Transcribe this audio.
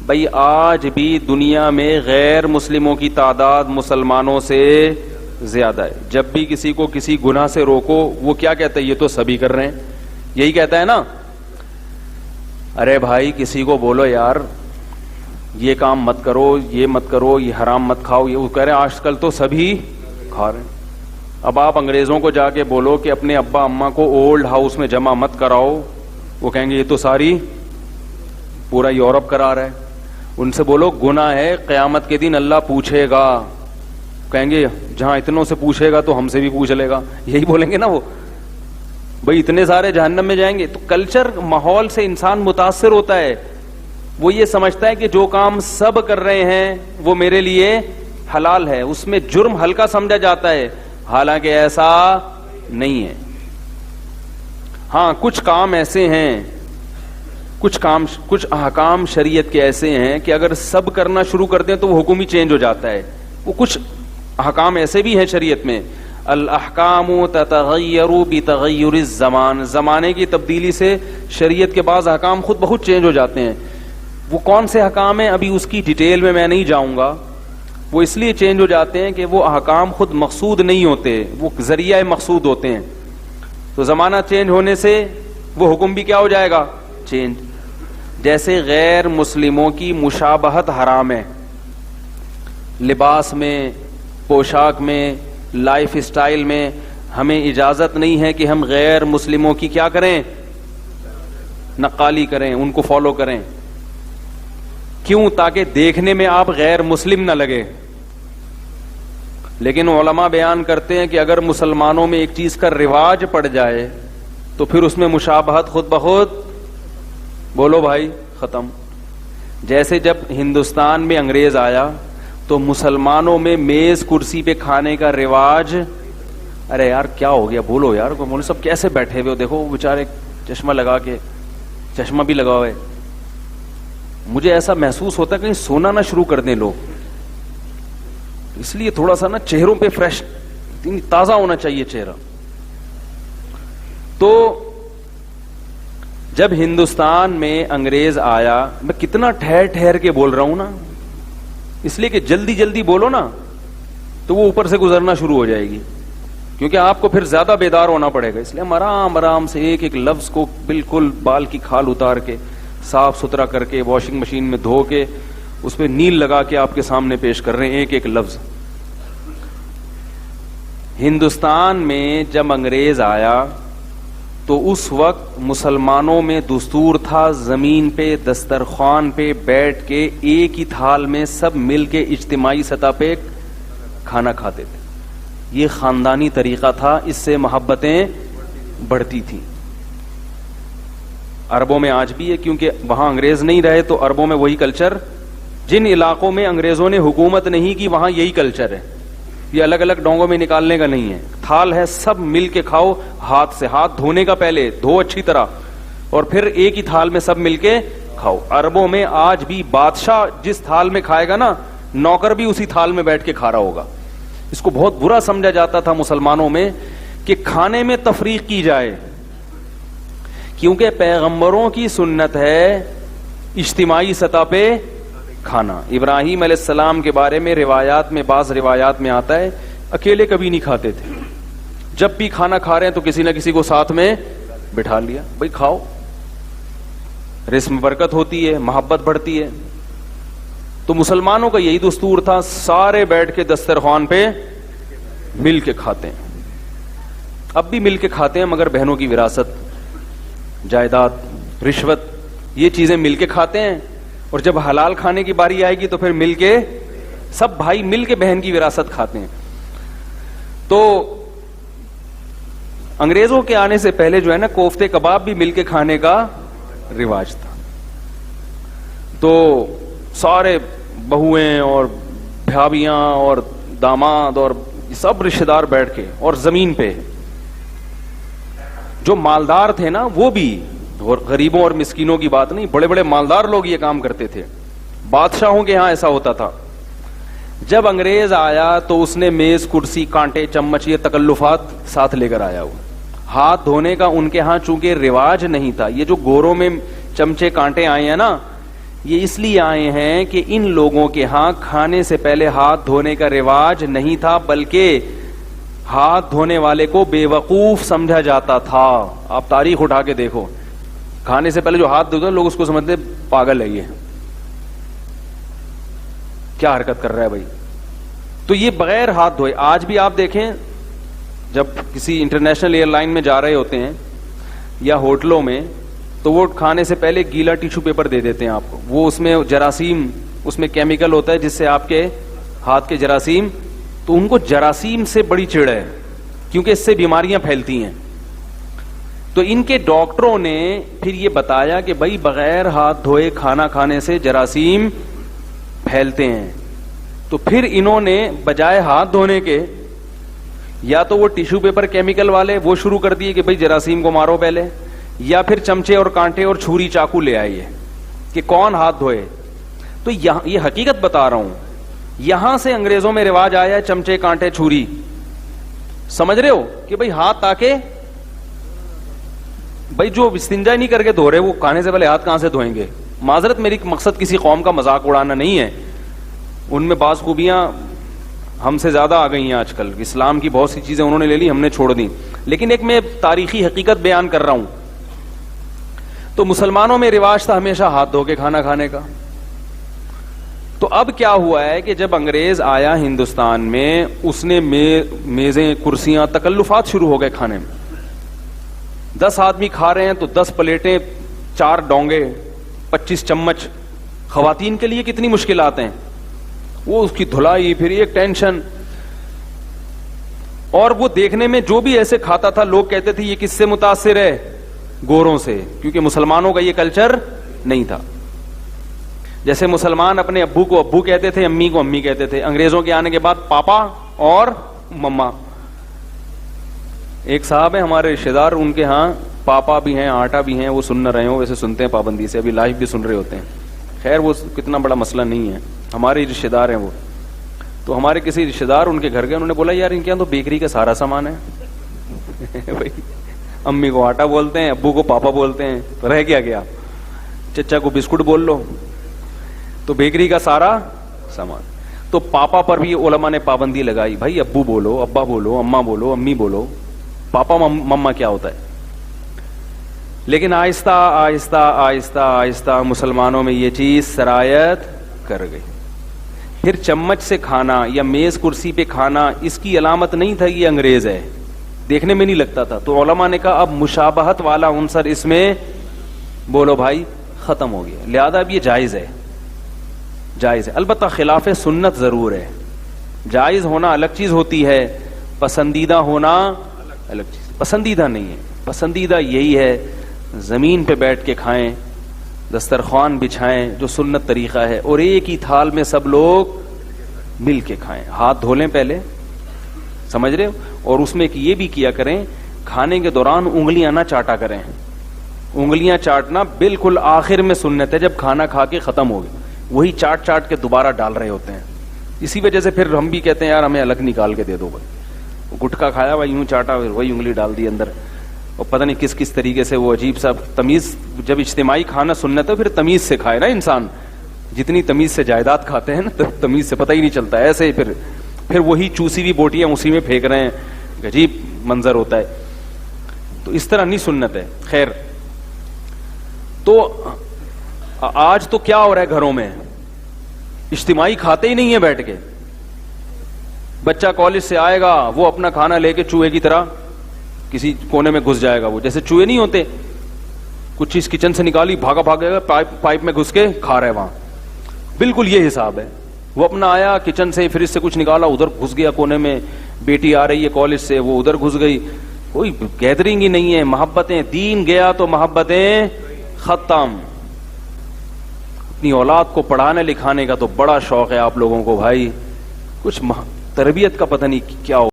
بھائی آج بھی دنیا میں غیر مسلموں کی تعداد مسلمانوں سے زیادہ ہے. جب بھی کسی کو کسی گناہ سے روکو وہ کیا کہتا ہے؟ یہ تو سبھی کر رہے ہیں. یہی کہتا ہے نا. ارے بھائی کسی کو بولو یار یہ کام مت کرو, یہ مت کرو, یہ حرام مت کھاؤ, یہ وہ کہہ رہے ہیں آج کل تو سبھی کھا رہے ہیں. اب آپ انگریزوں کو جا کے بولو کہ اپنے ابا اماں کو اولڈ ہاؤس میں جمع مت کراؤ, وہ کہیں گے یہ تو ساری پورا یورپ کرا رہا ہے. ان سے بولو گناہ ہے, قیامت کے دن اللہ پوچھے گا, کہیں گے جہاں اتنوں سے پوچھے گا تو ہم سے بھی پوچھ لے گا. یہی بولیں گے نا وہ, بھئی اتنے سارے جہنم میں جائیں گے. تو کلچر ماحول سے انسان متاثر ہوتا ہے. وہ یہ سمجھتا ہے کہ جو کام سب کر رہے ہیں وہ میرے لیے حلال ہے, اس میں جرم ہلکا سمجھا جاتا ہے, حالانکہ ایسا نہیں ہے. ہاں کچھ کام ایسے ہیں, کچھ احکام شریعت کے ایسے ہیں کہ اگر سب کرنا شروع کر دیں تو وہ حکم ہی چینج ہو جاتا ہے. وہ کچھ احکام ایسے بھی ہیں شریعت میں, الاحکام تتغیر بتغیر الزمان, زمانے کی تبدیلی سے شریعت کے بعض احکام خود بخود چینج ہو جاتے ہیں. وہ کون سے احکام ہیں ابھی اس کی ڈیٹیل میں نہیں جاؤں گا. وہ اس لیے چینج ہو جاتے ہیں کہ وہ احکام خود مقصود نہیں ہوتے, وہ ذریعہ مقصود ہوتے ہیں. تو زمانہ چینج ہونے سے وہ حکم بھی کیا ہو جائے گا؟ چینج. جیسے غیر مسلموں کی مشابہت حرام ہے, لباس میں, پوشاک میں, لائف اسٹائل میں ہمیں اجازت نہیں ہے کہ ہم غیر مسلموں کی کیا کریں؟ نقالی کریں, ان کو فالو کریں. کیوں؟ تاکہ دیکھنے میں آپ غیر مسلم نہ لگے. لیکن علماء بیان کرتے ہیں کہ اگر مسلمانوں میں ایک چیز کا رواج پڑ جائے تو پھر اس میں مشابہت خود بخود, بولو بھائی, ختم. جیسے جب ہندوستان میں انگریز آیا تو مسلمانوں میں میز کرسی پہ کھانے کا رواج, ارے یار کیا ہو گیا بولو یار, بولو سب کیسے بیٹھے ہوئے ہو, دیکھو وہ بیچارے چشمہ لگا کے, چشمہ بھی لگا ہوا ہے. مجھے ایسا محسوس ہوتا ہے کہیں سونا نہ شروع کر دیں لوگ, اس لیے تھوڑا سا نا چہروں پہ فریش تازہ ہونا چاہیے چہرہ. تو جب ہندوستان میں انگریز آیا, میں کتنا ٹھہر ٹھہر کے بول رہا ہوں نا, اس لیے کہ جلدی جلدی بولو نا تو وہ اوپر سے گزرنا شروع ہو جائے گی, کیونکہ آپ کو پھر زیادہ بیدار ہونا پڑے گا. اس لیے ہم آرام آرام سے ایک ایک لفظ کو بالکل بال کی کھال اتار کے صاف ستھرا کر کے واشنگ مشین میں دھو کے اس پہ نیل لگا کے آپ کے سامنے پیش کر رہے ہیں ایک ایک لفظ. ہندوستان میں جب انگریز آیا تو اس وقت مسلمانوں میں دستور تھا زمین پہ دسترخوان پہ بیٹھ کے ایک ہی تھال میں سب مل کے اجتماعی سطح پہ کھانا کھاتے تھے. یہ خاندانی طریقہ تھا, اس سے محبتیں بڑھتی تھیں. عربوں میں آج بھی ہے, کیونکہ وہاں انگریز نہیں رہے تو عربوں میں وہی کلچر, جن علاقوں میں انگریزوں نے حکومت نہیں کی وہاں یہی کلچر ہے. یہ الگ الگ ڈونگوں میں نکالنے کا نہیں ہے, تھال ہے سب مل کے کھاؤ, ہاتھ سے, ہاتھ دھونے کا پہلے دھو اچھی طرح, اور پھر ایک ہی تھال میں سب مل کے کھاؤ. عربوں میں آج بھی بادشاہ جس تھال میں کھائے گا نا, نوکر بھی اسی تھال میں بیٹھ کے کھا رہا ہوگا. اس کو بہت برا سمجھا جاتا تھا مسلمانوں میں کہ کھانے میں تفریق کی جائے, کیونکہ پیغمبروں کی سنت ہے اجتماعی سطح پہ کھانا. ابراہیم علیہ السلام کے بارے میں روایات میں, بعض روایات میں آتا ہے اکیلے کبھی نہیں کھاتے تھے, جب بھی کھانا کھا رہے ہیں تو کسی نہ کسی کو ساتھ میں بٹھا لیا, بھائی کھاؤ, رزق میں برکت ہوتی ہے, محبت بڑھتی ہے. تو مسلمانوں کا یہی دستور تھا, سارے بیٹھ کے دسترخوان پہ مل کے کھاتے ہیں. اب بھی مل کے کھاتے ہیں, مگر بہنوں کی وراثت, جائیداد, رشوت, یہ چیزیں مل کے کھاتے ہیں. اور جب حلال کھانے کی باری آئے گی تو پھر مل کے سب بھائی مل کے بہن کی وراثت کھاتے ہیں. تو انگریزوں کے آنے سے پہلے جو ہے نا کوفتے کباب بھی مل کے کھانے کا رواج تھا. تو سارے بہویں اور بھابیاں اور داماد اور سب رشتے دار بیٹھ کے, اور زمین پہ جو مالدار تھے نا وہ بھی, اور غریبوں اور مسکینوں کی بات نہیں, بڑے بڑے مالدار لوگ یہ کام کرتے تھے. بادشاہوں کے ہاں ایسا ہوتا تھا. جب انگریز آیا تو اس نے میز کرسی کانٹے چمچ یہ تکلفات ساتھ لے کر آیا. وہ ہاتھ دھونے کا ان کے ہاں چونکہ رواج نہیں تھا. یہ جو گوروں میں چمچے کانٹے آئے ہیں نا, یہ اس لیے آئے ہیں کہ ان لوگوں کے ہاں کھانے سے پہلے ہاتھ دھونے کا رواج نہیں تھا، بلکہ ہاتھ دھونے والے کو بے وقوف سمجھا جاتا تھا. آپ تاریخ اٹھا کے دیکھو، کھانے سے پہلے جو ہاتھ دھوتے ہیں لوگ اس کو سمجھتے پاگل ہے، یہ کیا حرکت کر رہا ہے بھائی. تو یہ بغیر ہاتھ دھوئے. آج بھی آپ دیکھیں جب کسی انٹرنیشنل ایئر لائن میں جا رہے ہوتے ہیں یا ہوٹلوں میں، تو وہ کھانے سے پہلے گیلا ٹیشو پیپر دے دیتے ہیں آپ کو. وہ اس میں جراثیم، اس میں کیمیکل ہوتا ہے جس سے آپ کے ہاتھ کے جراثیم، تو ان کو جراثیم سے بڑی چڑ ہے کیونکہ اس سے بیماریاں پھیلتی ہیں. تو ان کے ڈاکٹروں نے پھر یہ بتایا کہ بھائی بغیر ہاتھ دھوئے کھانا کھانے سے جراثیم پھیلتے ہیں. تو پھر انہوں نے بجائے ہاتھ دھونے کے یا تو وہ ٹیشو پیپر کیمیکل والے وہ شروع کر دیے کہ بھائی جراثیم کو مارو پہلے، یا پھر چمچے اور کانٹے اور چھری چاقو لے آئیے کہ کون ہاتھ دھوئے. تو یہ حقیقت بتا رہا ہوں، یہاں سے انگریزوں میں رواج آیا ہے چمچے کانٹے چھری. سمجھ رہے ہو کہ بھائی ہاتھ تاکہ بھائی جو استنجا نہیں کر کے دھو رہے وہ کھانے سے پہلے ہاتھ کہاں سے دھوئیں گے. معذرت، میری مقصد کسی قوم کا مذاق اڑانا نہیں ہے، ان میں بعض خوبیاں ہم سے زیادہ آ گئی ہیں آج کل. اسلام کی بہت سی چیزیں انہوں نے لے لی، ہم نے چھوڑ دی. لیکن ایک میں تاریخی حقیقت بیان کر رہا ہوں. تو مسلمانوں میں رواج تھا ہمیشہ ہاتھ دھو کے کھانا کھانے کا. تو اب کیا ہوا ہے کہ جب انگریز آیا ہندوستان میں، اس نے میزیں، کرسیاں، تکلفات شروع ہو گئے کھانے میں. 10 آدمی کھا رہے ہیں تو 10 پلیٹیں، 4 ڈونگے، 25 چمچ. خواتین کے لیے کتنی مشکلات ہیں، وہ اس کی دھلائی، پھر ایک ٹینشن. اور وہ دیکھنے میں جو بھی ایسے کھاتا تھا لوگ کہتے تھے یہ کس سے متاثر ہے؟ گوروں سے، کیونکہ مسلمانوں کا یہ کلچر نہیں تھا. جیسے مسلمان اپنے ابو کو ابو کہتے تھے، امی کو امی کہتے تھے. انگریزوں کے آنے کے بعد پاپا اور مما. ایک صاحب ہیں ہمارے رشتے دار، ان کے ہاں پاپا بھی ہیں، آٹا بھی ہیں. وہ سن نہ رہے ہوں، ویسے سنتے ہیں پابندی سے، ابھی لائیو بھی سن رہے ہوتے ہیں. خیر وہ کتنا بڑا مسئلہ نہیں ہے، ہمارے رشتے دار ہیں وہ. تو ہمارے کسی رشتے دار ان کے گھر گئے، انہوں نے بولا یار ان کے یہاں تو بیکری کا سارا سامان ہے. بھائی امی کو آٹا بولتے ہیں، ابو کو پاپا بولتے ہیں، تو رہ گیا. چچا کو بسکٹ بول لو، تو بیکری کا سارا سامان. تو پاپا پر بھی علماء نے پابندی لگائی، بھائی ابو بولو، ابا بولو، اما بولو، امی بولو. پاپا مما کیا ہوتا ہے؟ لیکن آہستہ آہستہ آہستہ آہستہ مسلمانوں میں یہ چیز سرایت کر گئی. پھر چمچ سے کھانا یا میز کرسی پہ کھانا اس کی علامت نہیں تھا یہ انگریز ہے، دیکھنے میں نہیں لگتا تھا. تو علماء نے کہا اب مشابہت والا عنصر اس میں بولو بھائی ختم ہو گیا، لہذا اب یہ جائز ہے. جائز ہے، البتہ خلاف سنت ضرور ہے. جائز ہونا الگ چیز ہوتی ہے، پسندیدہ ہونا الگ چیز. پسندیدہ نہیں ہے، پسندیدہ یہی ہے زمین پہ بیٹھ کے کھائیں، دسترخوان بچھائیں جو سنت طریقہ ہے، اور ایک ہی تھال میں سب لوگ مل کے کھائیں. ہاتھ دھو لیں پہلے، سمجھ رہے ہو؟ اور اس میں یہ بھی کیا کریں کھانے کے دوران انگلیاں نہ چاٹا کریں. انگلیاں چاٹنا بالکل آخر میں سنت ہے، جب کھانا کھا کے ختم ہو گیا وہی چاٹ چاٹ کے دوبارہ ڈال رہے ہوتے ہیں. اسی وجہ سے پھر ہم بھی کہتے ہیں یار ہمیں الگ نکال کے دے دو. بھائی گٹکا کھایا وہی یوں چاٹا، وہی انگلی ڈال دی اندر، اور پتہ نہیں کس طریقے سے وہ عجیب سا تمیز. جب اجتماعی کھانا سنت ہے پھر تمیز سے کھائے نا انسان. جتنی تمیز سے جائیداد کھاتے ہیں نا، تمیز سے پتہ ہی نہیں چلتا. ایسے ہی پھر وہی چوسی ہوئی بوٹیاں اسی میں پھینک رہے ہیں، عجیب منظر ہوتا ہے. تو اس طرح نہیں سنت ہے. خیر، تو آج تو کیا ہو رہا ہے گھروں میں، اجتماعی کھاتے ہی نہیں ہیں بیٹھ کے. بچہ کالج سے آئے گا، وہ اپنا کھانا لے کے چوہے کی طرح کسی کونے میں گھس جائے گا. وہ جیسے چوہے نہیں ہوتے، کچھ چیز کچن سے نکالی، بھاگے گا، پائپ میں گھس کے کھا رہے وہاں. بالکل یہ حساب ہے. وہ اپنا آیا کچن سے، فریج سے کچھ نکالا، ادھر گھس گیا کونے میں. بیٹی آ رہی ہے کالج سے، وہ ادھر گھس گئی. کوئی گیدرنگ ہی نہیں ہے. محبتیں، دین گیا تو محبتیں ختم. اپنی اولاد کو پڑھانے لکھانے کا تو بڑا شوق ہے آپ لوگوں کو بھائی، کچھ تربیت کا پتہ نہیں کیا ہو.